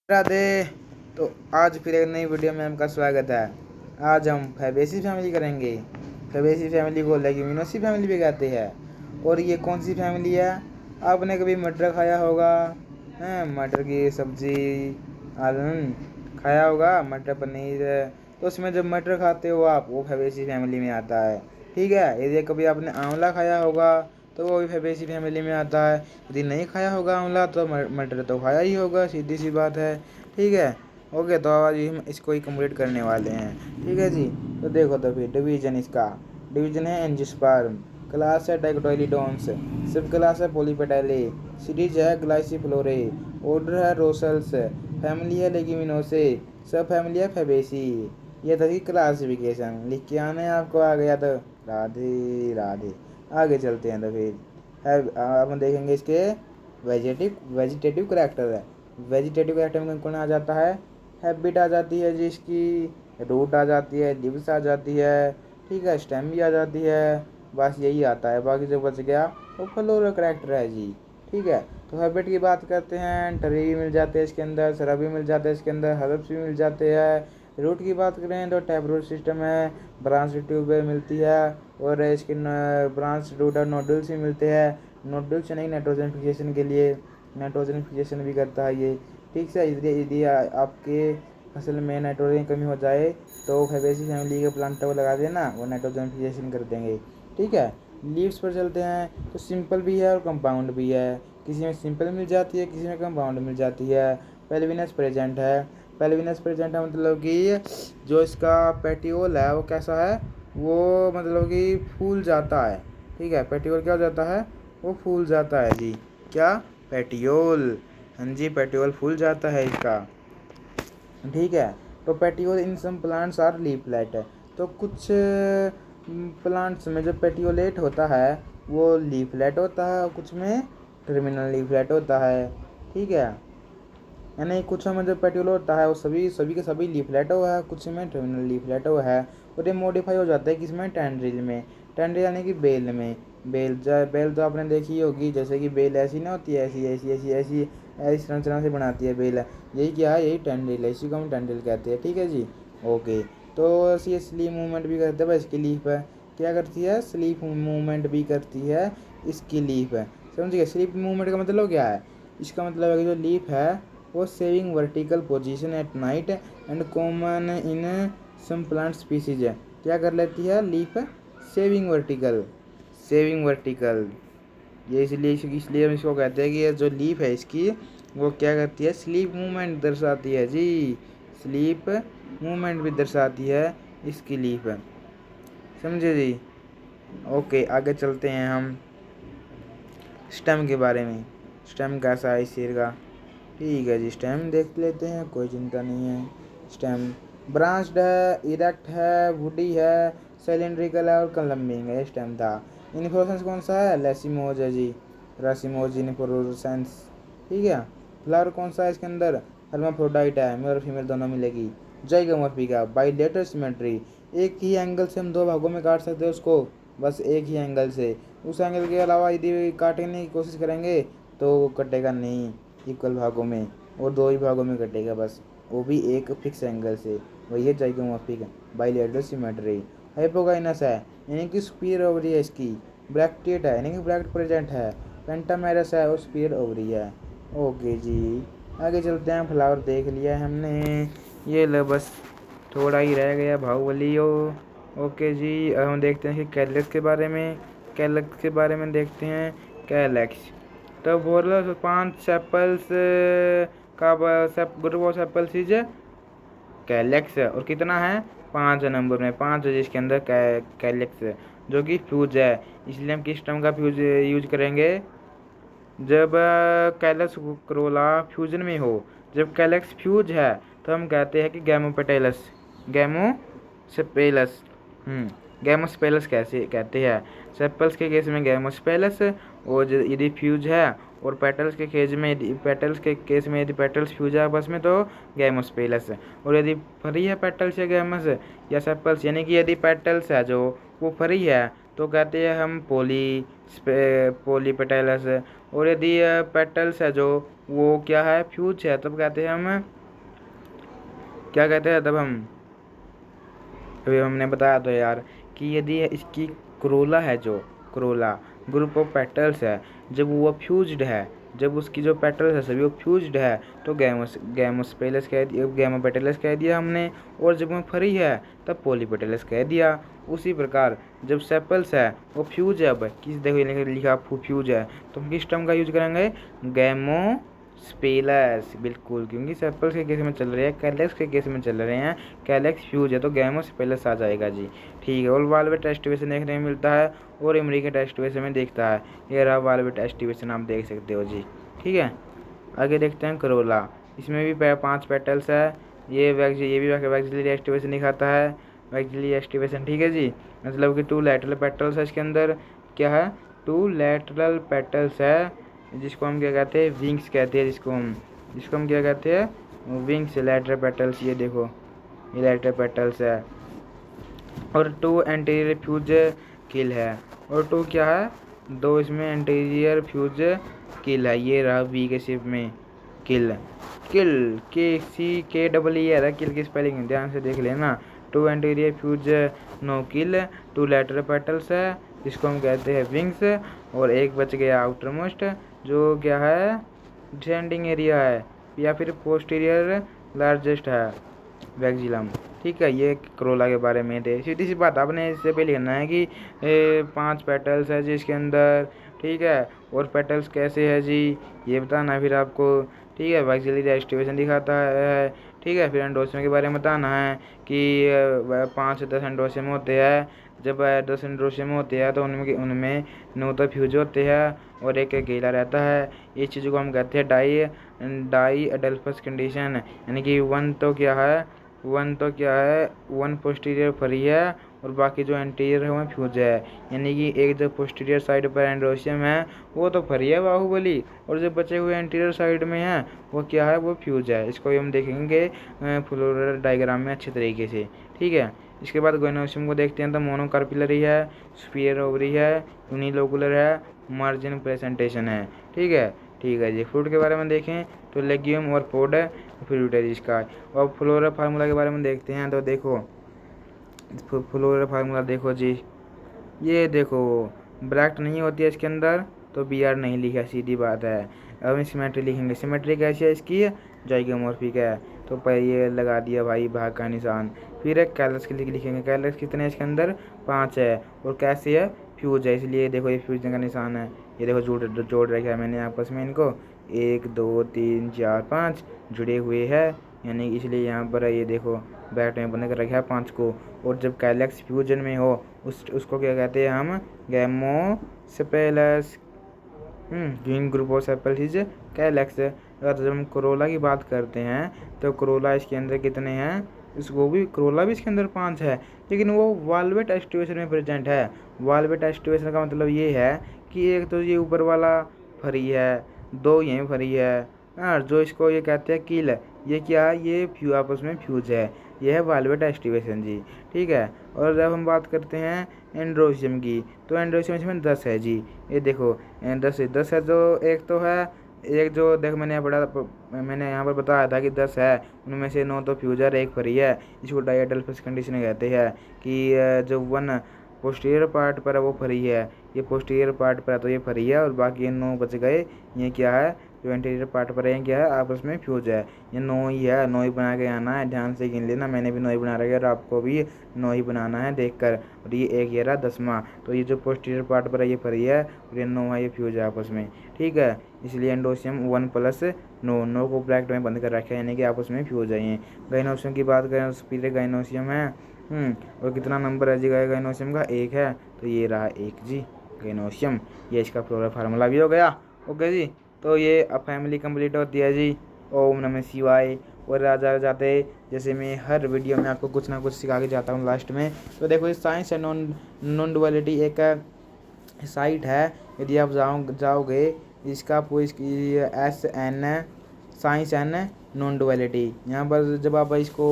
राधे। तो आज फिर एक नई वीडियो में आपका स्वागत है। आज हम फैबेसी फैमिली करेंगे। फैबेसी फैमिली को लेग्यूमिनोसी फैमिली भी कहते हैं। और ये कौन सी फैमिली है? आपने कभी मटर खाया होगा, हैं? मटर की सब्जी, आलू खाया होगा, मटर पनीर। तो उसमें जब मटर खाते हो आप, वो फैबेसी फैमिली में आता है। ठीक है। यदि कभी आपने आंवला खाया होगा तो वो भी फैबेसी फैमिली में आता है। यदि नहीं खाया होगा आंवला तो मटर तो खाया ही होगा, सीधी सी बात है। ठीक है। ओके, तो आज हम इसको ही कंप्लीट करने वाले हैं। ठीक है जी। तो देखो, तो फिर डिवीजन इसका डिवीजन है एंजियोस्पर्म, क्लास है डाइकोटाइलिडोन्स, सब क्लास है पॉलीपेटाइले, सीरीज है ग्लाइसिफ्लोरे, ऑर्डर है रोसल्स, फैमिली है लेग्यूमिनोसे, सब फैमिली है फैबेसी। ये था कि क्लासिफिकेशन। लिख के आने आपको आ गया तो राधे राधे। आगे चलते हैं तो फिर है अब हम देखेंगे इसके वेजिटेटिव करेक्टर है। वेजिटेटिव करेक्टर में कौन आ जाता है? हैबिट आ जाती है जी इसकी, रूट आ जाती है, लिव्स आ जाती है, ठीक है, स्टेम भी आ जाती है। बस यही आता है, बाकी जो बच गया वो फ्लोरल करेक्टर है जी। ठीक है। तो हैबिट की बात करते हैं, ट्री भी मिल जाते हैं इसके अंदर, शराब भी मिल जाते हैं इसके अंदर, हर्ब्स भी मिल जाते हैं। रूट की बात करें तो टैप रूट सिस्टम है, ब्रांच ट्यूब मिलती है, और इसके ब्रांच रूट और नोडल्स भी मिलते हैं। नोडल्स नहीं, नाइट्रोजन फिक्सेशन के लिए नाइट्रोजन फिक्सेशन भी करता है ये। ठीक है। यदि आपके फसल में नाइट्रोजन की कमी हो जाए तो फैबेसी फैमिली के प्लांट को लगा देना, वो नाइट्रोजन फिक्सेशन कर देंगे। ठीक है। लीव्स पर चलते हैं तो सिंपल भी है और कंपाउंड भी है। किसी में सिंपल मिल जाती है, किसी में कंपाउंड मिल जाती है। पेल्विनस प्रेजेंट है। पेल्विनस प्रेजेंट है मतलब कि जो इसका पेटियोल है वो कैसा है, वो मतलब कि फूल जाता है। ठीक है। पेटियोल क्या हो जाता है? वो फूल जाता है जी। क्या? पेटियोल। हाँ जी, पेटियोल फूल जाता है इसका। ठीक है। तो petiole in some plants are leaflet है। तो कुछ प्लांट्स में जो पेटियोलेट होता है वो लीफलेट होता है, और कुछ में टर्मिनल लीफलेट होता है। ठीक है। यानी कुछ में जो पेट्यूल होता है वो सभी सभी के सभी लीफलेटो है, कुछ में टर्मिनल लीफलेटो है। और ये मॉडिफाई हो जाता है किसमें? टेंड्रिल में। टेंड्रिल यानी कि बेल में। बेल तो आपने देखी होगी, जैसे कि बेल ऐसी ना होती है, ऐसी ऐसी ऐसी ऐसी ऐसी संरचना से बनाती है बेल। यही क्या है? यही टेंड्रिल है, इसी को हम टेंड्रिल कहते हैं। ठीक है जी। ओके। तो ऐसी स्लीप मूवमेंट भी करते हैं इसकी लीफ है। क्या करती है? स्लीप मूवमेंट भी करती है इसकी लीफ है। समझिए, स्लीप मूवमेंट का मतलब क्या है? इसका मतलब है कि जो लीफ है वो saving vertical position at night and common in some plant species है। क्या कर लेती है लीफ? Saving vertical. ये इसलिए हम इसको कहते हैं कि ये जो लीफ है इसकी वो क्या करती है? स्लीप मूवमेंट दर्शाती है जी। स्लीप मूवमेंट भी दर्शाती है इसकी लीफ। समझे जी। ओके, आगे चलते हैं हम स्टेम के बारे में। स्टेम कैसा है इस शेर का? ठीक है जी, स्टेम देख लेते हैं, कोई चिंता नहीं है। स्टेम ब्रांच्ड है, इरेक्ट है, वुडी है, सिलिंड्रिकल है और कलम्बिंग है। स्टेम था। इन्फ्लोरेसेंस कौन सा है? लेसिमोज है जी, रासिमोज इन्फ्लोरेसेंस। ठीक है। फ्लावर कौन सा है इसके अंदर? हर्माफ्रोडाइट है, मेल और फीमेल दोनों मिलेगी। जाइगोमॉर्फिक है, बाइलेटरल सिमेट्री, एक ही एंगल से हम दो भागों में काट सकते हैं उसको, बस एक ही एंगल से। उस एंगल के अलावा यदि काटने की कोशिश करेंगे तो वो कटेगा नहीं इक्वल भागों में, और दो ही भागों में कटेगा बस, वो भी एक फिक्स एंगल से। वही है जाइगोमॉर्फिक बाइलेटरल सिमेट्री। हाइपोगाइनस है यानी कि सुपीरियर ओवरी है इसकी। ब्रैक्टेट है यानी कि ब्रैक्ट प्रेजेंट है। पेंटामेरस है और सुपीरियर ओवरी है। ओके जी, आगे चलते हैं। फ्लावर देख लिया है हमने, ये लो बस थोड़ा ही रह गया बाहुबली। ओके जी, अब हम देखते हैं कि कैलेक्स के बारे में। कैलेक्स के बारे में देखते हैं। कैलेक्स तो बोलो 5 सेपल्स का group of sepals is calyx, और कितना है? 5 नंबर में 5 है जिसके अंदर कैलेक्स है, जो कि फ्यूज है। इसलिए हम किस टर्म का फ्यूज यूज करेंगे? जब कैलेक्स क्रोला फ्यूजन में हो। जब कैलेक्स फ्यूज है तो हम कहते हैं कि गैमोपेटेलस, गैमोस्पेलस। गैमोस्पेलस कैसे कहते हैं? सेपल्स के केस में गैमोस्पेलस, और यदि फ्यूज है, और पेटल्स के केस में यदि पेटल्स फ्यूज है आपस में तो गैमोस्पेलस। और यदि फ्री है पेटल्स या गैमस या सेपल्स, यानी कि यदि पेटल्स है जो वो फ्री है तो कहते हैं हम पोलीपेटलस, और यदि पेटल्स है जो वो क्या है, फ्यूज है, तब कहते हैं हम क्या कहते हैं, तब हम अभी हमने बताया तो यार कि यदि इसकी क्रोला है, जो क्रोला ग्रुप ऑफ पेटल्स है, जब वो फ्यूज्ड है, जब उसकी जो पेटल्स है सभी वो फ्यूज्ड है, तो गैमोस्पेलस कह दिया, गैमोपेटलस कह दिया हमने। और जब वो फ्री है तब पॉलीपेटलस कह दिया। उसी प्रकार जब सेपल्स है वो फ्यूज है, अब किस देखो ये लिखा फ्यूज है, तो हम किस टर्म का यूज करेंगे, गैमो स्पेलस, बिल्कुल, क्योंकि सेपल्स के केस में चल रहे हैं, कैलेक्स के केस में चल रहे हैं, कैलेक्स फ्यूज है तो गैमो स्पेलस आ जाएगा जी। ठीक है। और वाल्वेट एस्टिवेशन देखने में मिलता है और इमरिकट एस्टिवेशन में देखता है। ये रहा वाल्वेट एस्टिवेशन, आप देख सकते हो जी। ठीक है। आगे देखते हैं करोला, इसमें भी 5 पेटल्स है। ये भी वैक्सिलरी एस्टिवेशन दिखाता है, वैक्सिलरी एस्टिवेशन। ठीक है जी, मतलब कि 2 लैटरल पेटल्स है इसके अंदर, क्या है, 2 लैटरल पेटल्स है, जिसको हम क्या कहते हैं, विंग्स कहते हैं, जिसको हम क्या कहते हैं, विंग्स, लैटरल पेटल्स। ये देखो ये लैटरल पेटल्स है। और 2 एंटीरियर फ्यूज किल है, और 2 क्या है, 2 इसमें एंटीरियर फ्यूज किल है। ये रहा वी के शेप में किल, किल KCKEE है, किल की स्पेलिंग ध्यान से देख लेना। 2 anterior fuse know kill, 2 lateral petals है जिसको हम कहते हैं विंग्स, और एक बच गया आउटर मोस्ट जो क्या है, डिसेंडिंग एरिया है या फिर पोस्टीरियर लार्जेस्ट है, वैक्जिलम। ठीक है। ये क्रोला के बारे में थे। सीधी सी बात, आपने इससे पहले लिखना है कि 5 पेटल्स है जी इसके अंदर। ठीक है। और पेटल्स कैसे है जी ये बताना फिर आपको। ठीक है। वैक्सिलरी एस्टिवेशन दिखाता है। ठीक है। फिर एंडोसियम के बारे में बताना है कि 5 से 10 एंडोसियम होते हैं। जब 10 एंडोसियम होते हैं तो उनमें 9 तो फ्यूज होते हैं और एक अकेला रहता है। इस चीज़ को हम कहते हैं डाई अडल्फस कंडीशन, यानी कि 1 तो क्या है, 1 पोस्टीरियर फ्री है और बाकी जो एंटीरियर है वो फ्यूज है, यानी कि एक जो पोस्टीरियर साइड पर एंडोसियम है वो तो फ्री है बाहुबली, और जो बचे हुए एंटीरियर साइड में है वो क्या है, वो फ्यूज है। इसको हम देखेंगे फ्लोरल डायग्राम में अच्छे तरीके से। ठीक है। इसके बाद गोइनोसियम को देखते हैं तो मोनोकार्पिलरी है, स्फीयर ओवरी है, यूनिलोकुलर है, मार्जिन प्रेजेंटेशन है। ठीक है। ठीक है जी। फ्रूट के बारे में देखें तो लेग्यूम और पोड फ्रूट है जिसका। और फ्लोरा फार्मूला के बारे में देखते हैं तो देखो फ्लोरा फार्मूला देखो जी, ये देखो ब्रैकेट नहीं होती है इसके अंदर तो BR नहीं लिखा, सीधी बात है। अब हम सिमेट्री लिखेंगे, सिमेट्री कैसी है इसकी, जाइगोमॉर्फिक है, तो पर ये लगा दिया भाई भाग का निशान। फिर एक कैलस के लिए लिखेंगे, कैलस कितने हैं इसके अंदर, 5 है, और कैसे है, फ्यूज है, इसलिए देखो ये फ्यूज का निशान है। ये देखो जोड़ रखा है मैंने आपस में इनको, 1 2 3 4 5 जुड़े हुए हैं, यानी इसलिए यहाँ पर ये देखो बैट में बंद कर रखा है 5 को। और जब कैलेक्स फ्यूजन में हो उसको क्या कहते हैं हम, गैमोस्पेलस। ड्यूइंग group of sepals is calyx. अगर जब हम क्रोला की बात करते हैं तो क्रोला इसके अंदर कितने हैं, इसको भी क्रोला भी इसके अंदर 5 है, लेकिन वो वाल्वेट एस्टिवेशन में प्रेजेंट है। वाल्वेट एस्टिवेशन का मतलब ये है कि एक तो ये ऊपर वाला फ्री है, 2 यहीं फ्री है, जो इसको ये कहते हैं किल, ये क्या है, ये आपस में फ्यूज है, ये है वाल्वेट एस्टिवेशन जी। ठीक है। और जब हम बात करते हैं एंड्रोसियम की तो एंड्रोसियम इसमें 10 है जी। ये देखो 10 है, जो एक तो है, एक जो देखो मैंने यहाँ पर बताया था कि 10 है, उनमें से 9 तो फ्यूज है, एक फ्री है। इसको डाइएडल्फस कंडीशन कहते हैं कि जो 1 पोस्टीरियर पार्ट पर है वो फ्री है, ये पोस्टीरियर पार्ट पर है तो ये फ्री है, और बाकी ये 9 बच गए, ये क्या है, जो एंटीरियर पार्ट पर है क्या है, आपस में फ्यूज है। ये 9 ही है, 9 ही बना के आना है, ध्यान से गिन लेना, मैंने भी 9 ही बना रखा है और आपको भी 9 ही बनाना है देखकर। और ये एक ये रहा 10वां, तो ये जो पोस्टीरियर पार्ट पर है ये फ्री है, और ये 9 है, ये फ्यूज है आपस में। ठीक है। इसलिए एंडोसियम 1 + 9 को ब्रैकेट में बंद कर रखा है, यानी कि आपस में फ्यूज है। ये गाइनोसियम की बात करें तो पीले गाइनोसियम है, और कितना नंबर है जी गाइनोसियम का, 1 है, तो ये रहा 1 जी गाइनोसियम। ये इसका फ्लोरा फार्मूला भी हो गया। ओके जी। तो ये अब फैमिली कंप्लीट होती है जी। ओम नमः शिवाय। और राजा जाते जैसे मैं हर वीडियो में आपको कुछ ना कुछ सिखा के जाता हूँ लास्ट में। तो देखो ये साइंस एंड नॉन डुअलिटी एक साइट है, यदि आप जाओगे इसका इसकी SN science and non duality, यहाँ पर जब आप इसको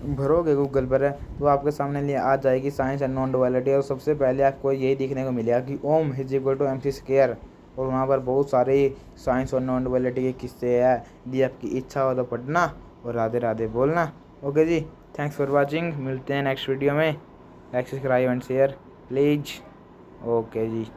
भरोगे गूगल पर तो आपके सामने आ जाएगी साइंस एंड नॉन डुअलिटी, और सबसे पहले आपको यही देखने को मिलेगा कि ओम = MC²। और वहाँ पर बहुत सारे साइंस और नॉन डुअलिटी के किस्से हैं। यदि आपकी इच्छा हो तो पढ़ना और राधे राधे बोलना। Okay ji, thanks for watching. मिलते हैं नेक्स्ट वीडियो में। Like subscribe and share please. Okay ji.